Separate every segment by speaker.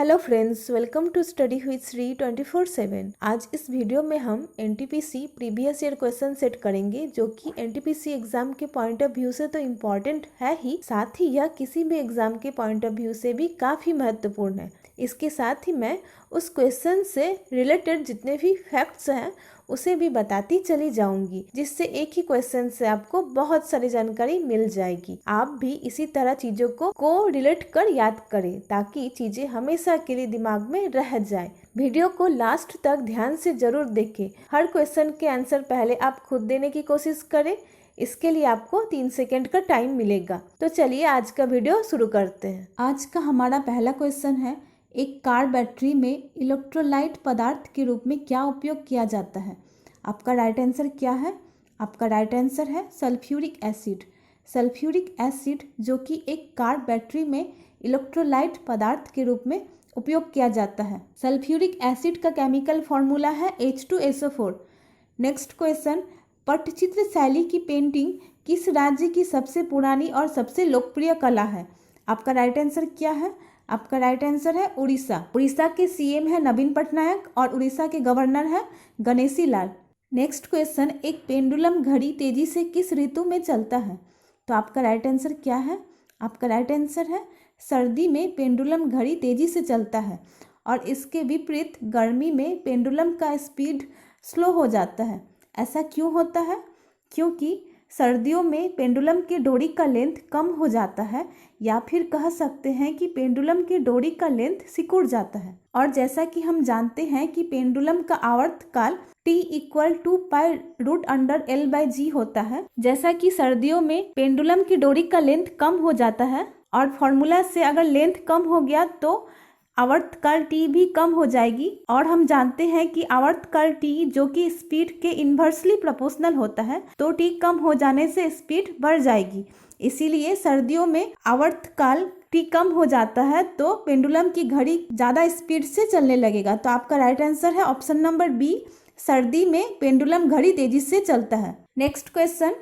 Speaker 1: Hello friends, welcome to study with Shri 24/7। आज इस video में हम NTPC previous year question set करेंगे, जो कि एनटीपीसी एग्जाम के पॉइंट ऑफ व्यू से तो इम्पोर्टेंट है ही, साथ ही यह किसी भी एग्जाम के पॉइंट ऑफ व्यू से भी काफ़ी महत्वपूर्ण है। इसके साथ ही मैं उस क्वेश्चन से रिलेटेड जितने भी फैक्ट्स हैं उसे भी बताती चली जाऊंगी, जिससे एक ही क्वेश्चन से आपको बहुत सारी जानकारी मिल जाएगी। आप भी इसी तरह चीजों को रिलेट कर याद करें, ताकि चीजें हमेशा के लिए दिमाग में रह जाए। वीडियो को लास्ट तक ध्यान से जरूर देखें। हर क्वेश्चन के आंसर पहले आप खुद देने की कोशिश करें। इसके लिए आपको 3 सेकेंड का टाइम मिलेगा। तो चलिए आज का वीडियो शुरू करते हैं। आज का हमारा पहला क्वेश्चन है, एक कार बैटरी में इलेक्ट्रोलाइट पदार्थ के रूप में क्या उपयोग किया जाता है? आपका राइट आंसर क्या है? आपका राइट आंसर है सल्फ्यूरिक एसिड। सल्फ्यूरिक एसिड जो कि एक कार बैटरी में इलेक्ट्रोलाइट पदार्थ के रूप में उपयोग किया जाता है। सल्फ्यूरिक एसिड का केमिकल फॉर्मूला है H2SO4। नेक्स्ट क्वेश्चन, पट्टचित्र शैली की पेंटिंग किस राज्य की सबसे पुरानी और सबसे लोकप्रिय कला है? आपका राइट आंसर क्या है? आपका राइट आंसर है उड़ीसा। उड़ीसा के सीएम है नवीन पटनायक और उड़ीसा के गवर्नर है गणेशी लाल। नेक्स्ट क्वेश्चन, एक पेंडुलम घड़ी तेजी से किस ऋतु में चलता है? तो आपका राइट आंसर क्या है? आपका राइट आंसर है सर्दी में पेंडुलम घड़ी तेजी से चलता है, और इसके विपरीत गर्मी में पेंडुलम का स्पीड स्लो हो जाता है। ऐसा क्यों होता है? क्योंकि सर्दियों में पेंडुलम की डोरी का लेंथ कम हो जाता है, या फिर कह सकते हैं कि पेंडुलम की डोरी का लेंथ सिकुड़ जाता है। और जैसा कि हम जानते हैं कि पेंडुलम का आवर्तकाल T = π√L/g होता है। जैसा कि सर्दियों में पेंडुलम की डोरी का लेंथ कम हो जाता है, और फॉर्मूला से अगर लेंथ कम हो गया तो आवर्तकाल T भी कम हो जाएगी। और हम जानते हैं कि आवर्तकाल T जो कि स्पीड के इन्वर्सली प्रोपोर्शनल होता है, तो T कम हो जाने से स्पीड बढ़ जाएगी। इसीलिए सर्दियों में आवर्तकाल T कम हो जाता है, तो पेंडुलम की घड़ी ज़्यादा स्पीड से चलने लगेगा। तो आपका राइट आंसर है ऑप्शन नंबर बी, सर्दी में पेंडुलम घड़ी तेजी से चलता है। नेक्स्ट क्वेश्चन,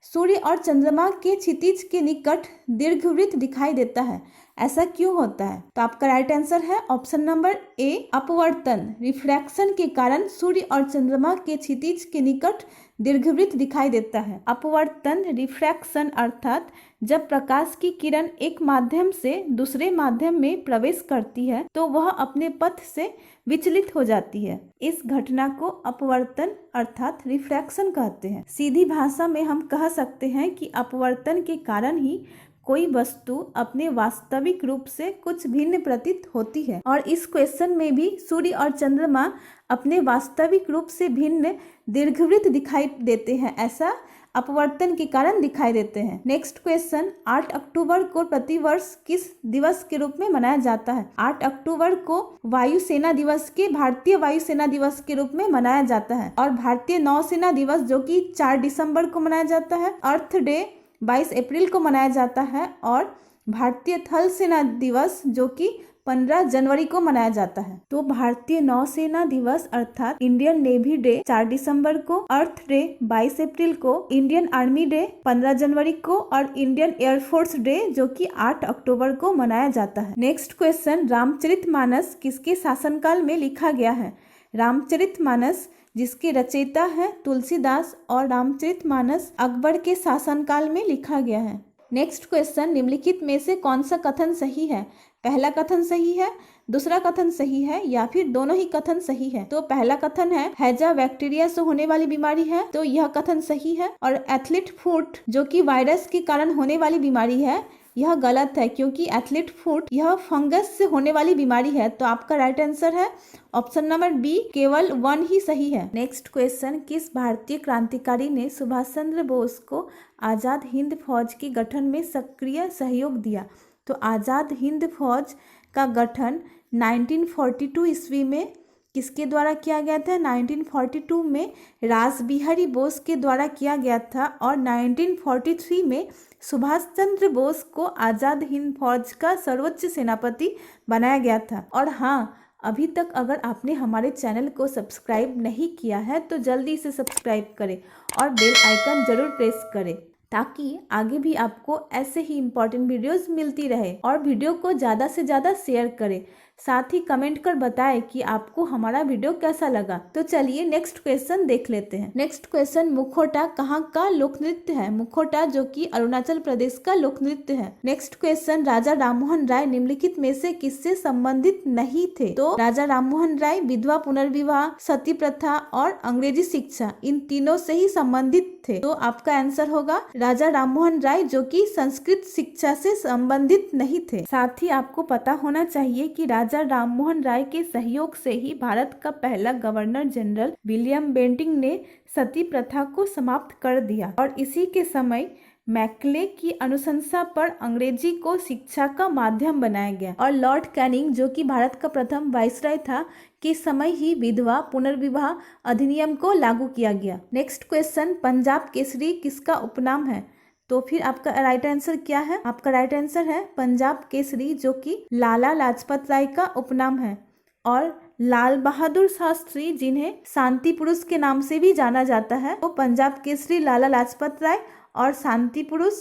Speaker 1: सूर्य और चंद्रमा के क्षितिज के निकट दीर्घवृत्त दिखाई देता है, ऐसा क्यों होता है? तो आपका राइट आंसर है ऑप्शन नंबर ए, अपवर्तन। रिफ्रैक्शन के कारण सूर्य और चंद्रमा के क्षितिज के निकट दीर्घवृत्त दिखाई देता है। अपवर्तन, रिफ्रैक्शन अर्थात जब प्रकाश की किरण एक माध्यम से दूसरे माध्यम में प्रवेश करती है तो वह अपने पथ से विचलित हो जाती है। इस घटना को अपवर्तन अर्थात रिफ्रैक्शन कहते हैं। सीधी भाषा में हम कह सकते हैं कि अपवर्तन के कारण ही कोई वस्तु अपने वास्तविक रूप से कुछ भिन्न प्रतीत होती है। और इस क्वेश्चन में भी सूर्य और चंद्रमा अपने वास्तविक रूप से भिन्न दीर्घवृत्त दिखाई देते हैं, ऐसा अपवर्तन के कारण दिखाई देते हैं। नेक्स्ट क्वेश्चन, 8 अक्टूबर को प्रतिवर्ष किस दिवस के रूप में मनाया जाता है? 8 अक्टूबर को वायुसेना दिवस के भारतीय वायुसेना दिवस के रूप में मनाया जाता है। और भारतीय नौसेना दिवस जो कि 4 दिसंबर को मनाया जाता है, अर्थ डे 22 अप्रैल को मनाया जाता है, और भारतीय थल सेना दिवस जो कि 15 जनवरी को मनाया जाता है। तो भारतीय नौसेना दिवस अर्थात इंडियन नेवी डे 4 दिसंबर को, अर्थ डे 22 अप्रैल को, इंडियन आर्मी डे 15 जनवरी को, और इंडियन एयरफोर्स डे जो कि 8 अक्टूबर को मनाया जाता है। नेक्स्ट क्वेश्चन, रामचरितमानस किसके शासनकाल में लिखा गया है? रामचरितमानस जिसके रचयिता है तुलसीदास, और रामचरितमानस अकबर के शासनकाल में लिखा गया है। नेक्स्ट क्वेश्चन, निम्नलिखित में से कौन सा कथन सही है? पहला कथन सही है, दूसरा कथन सही है, या फिर दोनों ही कथन सही है? तो पहला कथन है हैजा बैक्टीरिया से होने वाली बीमारी है, तो यह कथन सही है। और एथलीट फुट जो कि वायरस के कारण होने वाली बीमारी है, यह गलत है, क्योंकि एथलीट फुट यह फंगस से होने वाली बीमारी है। तो आपका राइट आंसर है ऑप्शन नंबर बी, केवल 1 ही सही है। नेक्स्ट क्वेश्चन, किस भारतीय क्रांतिकारी ने सुभाष चंद्र बोस को आज़ाद हिंद फौज के गठन में सक्रिय सहयोग दिया? तो आज़ाद हिंद फौज का गठन 1942 ईस्वी में किसके द्वारा किया गया था? 1942 में रासबिहारी बोस के द्वारा किया गया था, और 1943 में सुभाष चंद्र बोस को आज़ाद हिंद फौज का सर्वोच्च सेनापति बनाया गया था। और हाँ, अभी तक अगर आपने हमारे चैनल को सब्सक्राइब नहीं किया है तो जल्दी से सब्सक्राइब करें और बेल आइकन जरूर प्रेस करें, ताकि आगे भी आपको ऐसे ही इम्पोर्टेंट वीडियोस मिलती रहे। और वीडियो को ज़्यादा से ज़्यादा शेयर करें, साथ ही कमेंट कर बताएं कि आपको हमारा वीडियो कैसा लगा। तो चलिए नेक्स्ट क्वेश्चन देख लेते हैं। नेक्स्ट क्वेश्चन, मुखौटा कहाँ का लोक नृत्य है? मुखौटा जो कि अरुणाचल प्रदेश का लोक नृत्य है। नेक्स्ट क्वेश्चन, राजा राममोहन राय निम्नलिखित में से किससे संबंधित नहीं थे? तो राजा राममोहन राय विधवा पुनर्विवाह, सती प्रथा और अंग्रेजी शिक्षा, इन तीनों से ही संबंधित थे। तो आपका आंसर होगा राजा राममोहन राय, जो कि संस्कृत शिक्षा से संबंधित नहीं थे। साथ ही आपको पता होना चाहिए कि राजा राममोहन राय के सहयोग से ही भारत का पहला गवर्नर जनरल विलियम बेंटिंक ने सती प्रथा को समाप्त कर दिया और इसी के समय मैकले की अनुशंसा पर अंग्रेजी को शिक्षा का माध्यम बनाया गया और लॉर्ड कैनिंग, जो कि भारत का प्रथम वाइसराय था, के समय ही विधवा पुनर्विवाह अधिनियम को लागू किया गया। नेक्स्ट क्वेश्चन, पंजाब केसरी किसका उपनाम है? तो फिर आपका राइट आंसर क्या है? आपका राइट आंसर है पंजाब केसरी, जो कि लाला लाजपत राय का उपनाम है। और लाल बहादुर शास्त्री, जिन्हें शांति पुरुष के नाम से भी जाना जाता है, तो पंजाब केसरी लाला लाजपत राय और शांति पुरुष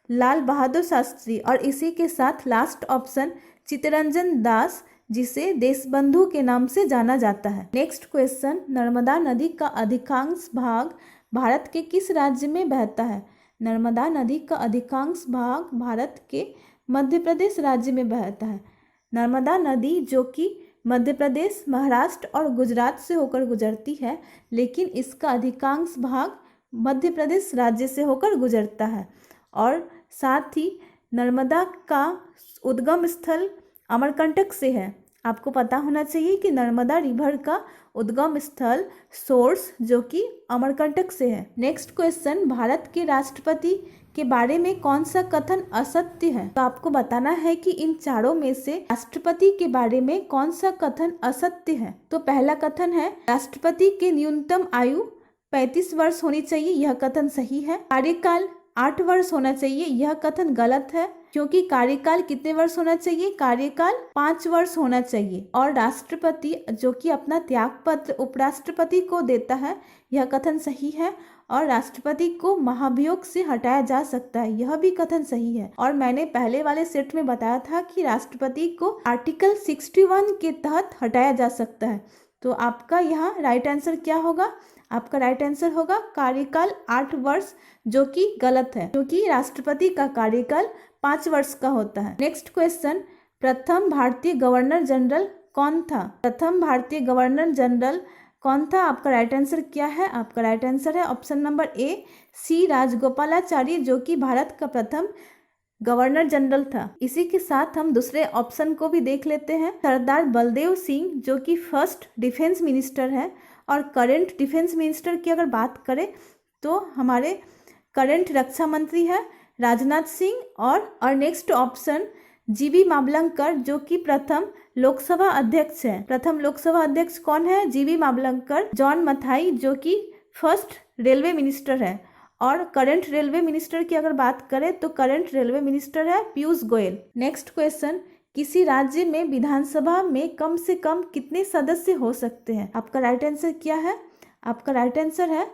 Speaker 1: लाल बहादुर शास्त्री। और इसी के साथ लास्ट ऑप्शन चित्तरंजन दास, जिसे देशबंधु के नाम से जाना जाता है। नेक्स्ट क्वेश्चन, नर्मदा नदी का अधिकांश भाग भारत के किस राज्य में बहता है? नर्मदा नदी का अधिकांश भाग भारत के मध्य प्रदेश राज्य में बहता है। नर्मदा नदी जो कि मध्य प्रदेश, महाराष्ट्र और गुजरात से होकर गुजरती है, लेकिन इसका अधिकांश भाग मध्य प्रदेश राज्य से होकर गुजरता है। और साथ ही नर्मदा का उद्गम स्थल अमरकंटक से है। आपको पता होना चाहिए कि नर्मदा रिवर का उद्गम स्थल सोर्स जो कि अमरकंटक से है। नेक्स्ट क्वेश्चन, भारत के राष्ट्रपति के बारे में कौन सा कथन असत्य है? तो आपको बताना है कि इन चारों में से राष्ट्रपति के बारे में कौन सा कथन असत्य है। तो पहला कथन है राष्ट्रपति की न्यूनतम आयु 35 वर्ष होनी चाहिए, यह कथन सही है। कार्यकाल 8 वर्ष होना चाहिए, यह कथन गलत है, क्योंकि कार्यकाल कितने वर्ष होना चाहिए? कार्यकाल 5 वर्ष होना चाहिए। और राष्ट्रपति जो कि अपना त्यागपत्र उपराष्ट्रपति को देता है, यह कथन सही है। और राष्ट्रपति को महाभियोग से हटाया जा सकता है, यह भी कथन सही है। और मैंने पहले वाले सेट में बताया था कि राष्ट्रपति को आर्टिकल 61 के तहत हटाया जा सकता है। तो आपका यहाँ राइट आंसर क्या होगा? आपका राइट आंसर होगा कार्यकाल 8 वर्ष, जो कि गलत है, क्योंकि राष्ट्रपति का कार्यकाल 5 वर्ष का होता है। नेक्स्ट क्वेश्चन, प्रथम भारतीय गवर्नर जनरल कौन था? प्रथम भारतीय गवर्नर जनरल कौन था? आपका राइट आंसर क्या है? आपका राइट आंसर है ऑप्शन नंबर ए, सी राजगोपालाचारी, जो कि भारत का प्रथम गवर्नर जनरल था। इसी के साथ हम दूसरे ऑप्शन को भी देख लेते हैं। सरदार बलदेव सिंह, जो कि फर्स्ट डिफेंस मिनिस्टर है। और करंट डिफेंस मिनिस्टर की अगर बात करें तो हमारे करंट रक्षा मंत्री है राजनाथ सिंह। और नेक्स्ट ऑप्शन जीबी मावलंकर, जो कि प्रथम लोकसभा अध्यक्ष है। प्रथम लोकसभा अध्यक्ष कौन है? जीबी मावलंकर। जॉन मथाई, जो कि फर्स्ट रेलवे मिनिस्टर है। और करंट रेलवे मिनिस्टर की अगर बात करें तो करंट रेलवे मिनिस्टर है पीयूष गोयल। नेक्स्ट क्वेश्चन, किसी राज्य में विधानसभा में कम से कम कितने सदस्य हो सकते हैं? आपका राइट आंसर क्या है? आपका राइट आंसर है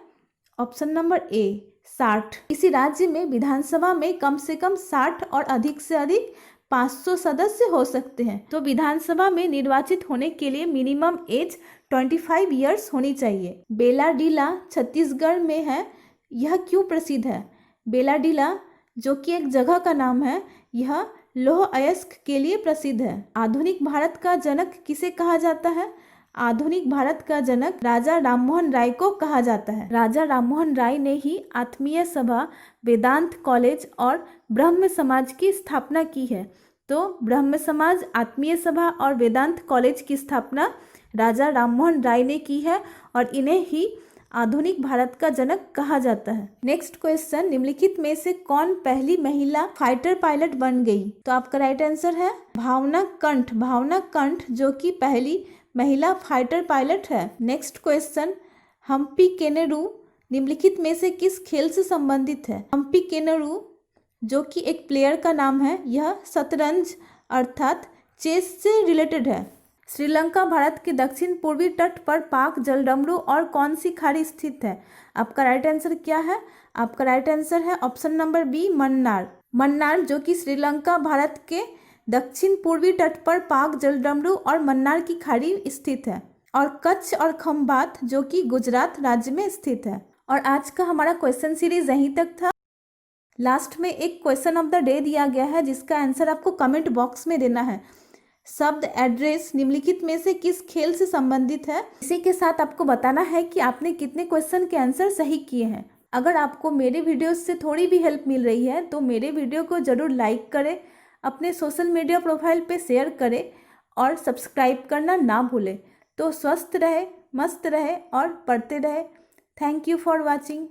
Speaker 1: ऑप्शन नंबर ए, 60। किसी राज्य में विधानसभा में कम से कम 60 और अधिक से अधिक 500 सदस्य हो सकते हैं। तो विधानसभा में निर्वाचित होने के लिए मिनिमम एज 25 ईयर्स होनी चाहिए। बेलाडीला छत्तीसगढ़ में है, यह क्यों प्रसिद्ध है? बेलाडीला जो कि एक जगह का नाम है, यह लौह अयस्क के लिए प्रसिद्ध है। आधुनिक भारत का जनक किसे कहा जाता है? आधुनिक भारत का जनक राजा राममोहन राय को कहा जाता है। राजा राममोहन राय ने ही आत्मीय सभा, वेदांत कॉलेज और ब्रह्म समाज की स्थापना की है। तो ब्रह्म समाज, आत्मीय सभा और वेदांत कॉलेज की स्थापना राजा राममोहन राय ने की है और इन्हें ही आधुनिक भारत का जनक कहा जाता है। नेक्स्ट क्वेश्चन, निम्नलिखित में से कौन पहली महिला फाइटर पायलट बन गई? तो आपका राइट आंसर है भावना कंठ। भावना कंठ जो कि पहली महिला फाइटर पायलट है। नेक्स्ट क्वेश्चन, हम्पी केनेरू निम्नलिखित में से किस खेल से संबंधित है? हम्पी केनेरू जो कि एक प्लेयर का नाम है, यह शतरंज अर्थात चेस से रिलेटेड है। श्रीलंका भारत के दक्षिण पूर्वी तट पर पाक जलडमरू और कौन सी खाड़ी स्थित है? आपका राइट आंसर क्या है? आपका राइट आंसर है option number B, Mannar. Mannar जो कि श्रीलंका भारत के दक्षिण पूर्वी तट पर पाक जलडमरू और मन्नार की खाड़ी स्थित है। और कच्छ और खंभात जो कि गुजरात राज्य में स्थित है। और आज का हमारा क्वेश्चन सीरीज यहीं तक था। लास्ट में एक क्वेश्चन ऑफ द डे दिया गया है जिसका आंसर आपको कमेंट बॉक्स में देना है। शब्द एड्रेस निम्नलिखित में से किस खेल से संबंधित है? इसी के साथ आपको बताना है कि आपने कितने क्वेश्चन के आंसर सही किए हैं। अगर आपको मेरे वीडियोस से थोड़ी भी हेल्प मिल रही है तो मेरे वीडियो को ज़रूर लाइक करें, अपने सोशल मीडिया प्रोफाइल पे शेयर करें और सब्सक्राइब करना ना भूलें। तो स्वस्थ रहे, मस्त रहे और पढ़ते रहे। Thank you for watching.